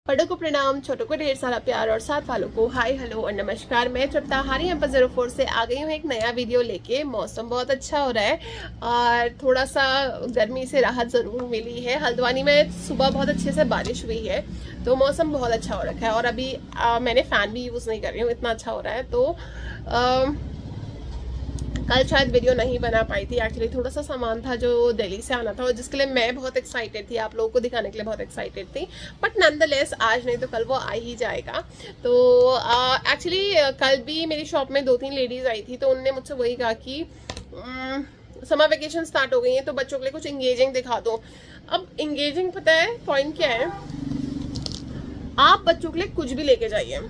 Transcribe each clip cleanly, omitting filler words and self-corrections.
बड़ों को प्रणाम, छोटों को ढेर सारा प्यार और साथ वालों को हाय हेलो और नमस्कार। मैं तृप्ता हारी यहाँ पर 04 से आ गई हूँ एक नया वीडियो लेके। मौसम बहुत अच्छा हो रहा है और थोड़ा सा गर्मी से राहत ज़रूर मिली है। हल्द्वानी में सुबह बहुत अच्छे से बारिश हुई है तो मौसम बहुत अच्छा हो रखा है। और अभी मैंने फ़ैन भी यूज़ नहीं कर रही हूँ, इतना अच्छा हो रहा है। तो कल शायद वीडियो नहीं बना पाई थी, एक्चुअली थोड़ा सा सामान था जो दिल्ली से आना था और जिसके लिए मैं बहुत एक्साइटेड थी, आप लोगों को दिखाने के लिए बहुत एक्साइटेड थी। बट नॉनदलेस आज नहीं तो कल वो आ ही जाएगा। तो एक्चुअली कल भी मेरी शॉप में 2-3 लेडीज आई थी तो उनने मुझसे वही कहा कि समर वेकेशन स्टार्ट हो गई है तो बच्चों के लिए कुछ इंगेजिंग दिखा दो। अब इंगेजिंग पता है पॉइंट क्या है, आप बच्चों के लिए कुछ भी लेके जाइए,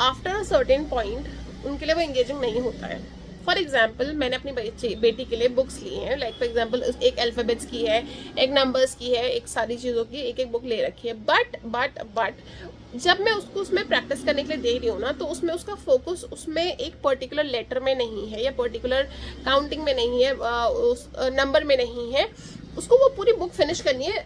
आफ्टर अ सर्टेन पॉइंट उनके लिए वो इंगेजिंग नहीं होता है। फॉर एग्जाम्पल मैंने अपनी बेटी के लिए बुक्स ली हैं, लाइक फॉर एग्जाम्पल एक अल्फ़ाबेट्स की है, एक नंबर्स की है, एक सारी चीज़ों की एक एक बुक ले रखी है। बट जब मैं उसको उसमें प्रैक्टिस करने के लिए दे रही हूँ ना, तो उसमें उसका फोकस उसमें एक पर्टिकुलर लेटर में नहीं है या पर्टिकुलर काउंटिंग में नहीं है, उस नंबर में नहीं है। उसको वो पूरी बुक फिनिश करनी है,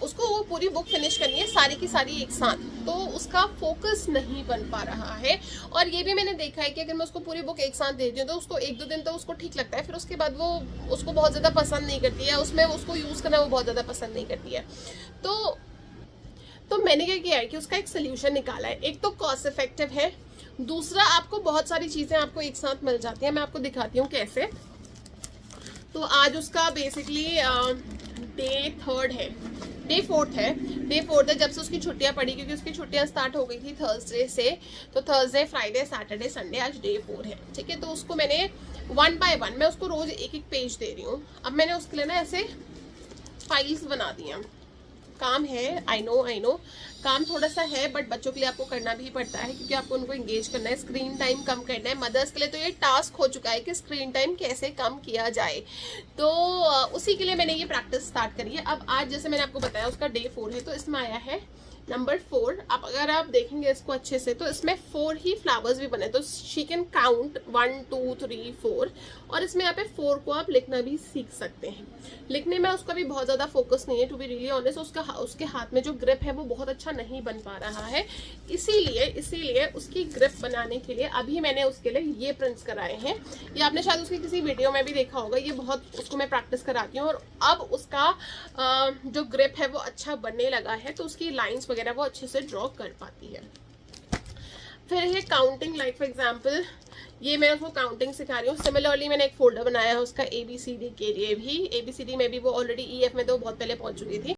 उसको वो पूरी बुक फिनिश करनी है सारी की सारी एक साथ, तो उसका फोकस नहीं बन पा रहा है। और ये भी मैंने देखा है कि अगर मैं उसको पूरी बुक एक साथ देती हूँ तो उसको 1-2 दिन तो उसको ठीक लगता है, फिर उसके बाद वो उसको बहुत ज़्यादा पसंद नहीं करती है, उसमें उसको यूज़ करना वो बहुत ज़्यादा पसंद नहीं करती है। तो मैंने क्या किया है कि उसका एक सोल्यूशन निकाला है। एक तो कॉस्ट इफेक्टिव है, दूसरा आपको बहुत सारी चीज़ें आपको एक साथ मिल जाती हैं। मैं आपको दिखाती हूँ कैसे। तो आज उसका बेसिकली डे फोर्थ है जब से उसकी छुट्टियां पड़ी, क्योंकि उसकी छुट्टियां स्टार्ट हो गई थी थर्सडे से। तो थर्सडे, फ्राइडे, सैटरडे, संडे, आज डे 4 है, ठीक है। तो उसको मैंने 1 बाय 1 मैं उसको रोज एक पेज दे रही हूँ। अब मैंने उसके लिए ना ऐसे फाइल्स बना दी हैं। काम है, आई नो काम थोड़ा सा है, बट बच्चों के लिए आपको करना भी पड़ता है क्योंकि आपको उनको एंगेज करना है, स्क्रीन टाइम कम करना है। मदर्स के लिए तो ये टास्क हो चुका है कि स्क्रीन टाइम कैसे कम किया जाए। तो उसी के लिए मैंने ये प्रैक्टिस स्टार्ट करी है। अब आज जैसे मैंने आपको बताया उसका डे 4 है, तो इसमें आया है नंबर 4। अब अगर आप देखेंगे इसको अच्छे से तो इसमें 4 ही फ्लावर्स भी बने, तो शी कैन काउंट 1 2 3 4। और इसमें यहाँ पे 4 को आप लिखना भी सीख सकते हैं। लिखने में उसका भी बहुत ज़्यादा फोकस नहीं है, टू बी रियली ऑनेस्ट। उसके हाथ में जो ग्रिप है वो बहुत अच्छा नहीं बन पा रहा है, इसीलिए उसकी ग्रिप बनाने के लिए अभी मैंने उसके लिए ये प्रिंट्स कराए हैं। ये आपने शायद उसकी किसी वीडियो में भी देखा होगा, ये बहुत उसको मैं प्रैक्टिस कराती हूँ और अब उसका जो ग्रिप है वो अच्छा बनने लगा है, तो उसकी लाइन्स वगैरह वो अच्छे से ड्रॉ कर पाती है। फिर है काउंटिंग, लाइक फॉर एग्जांपल ये मैं उसको काउंटिंग सिखा रही हूँ। सिमिलरली मैंने एक फोल्डर बनाया है उसका ABCD के लिए भी। ABCD में भी वो ऑलरेडी EF में तो बहुत पहले पहुंच चुकी थी।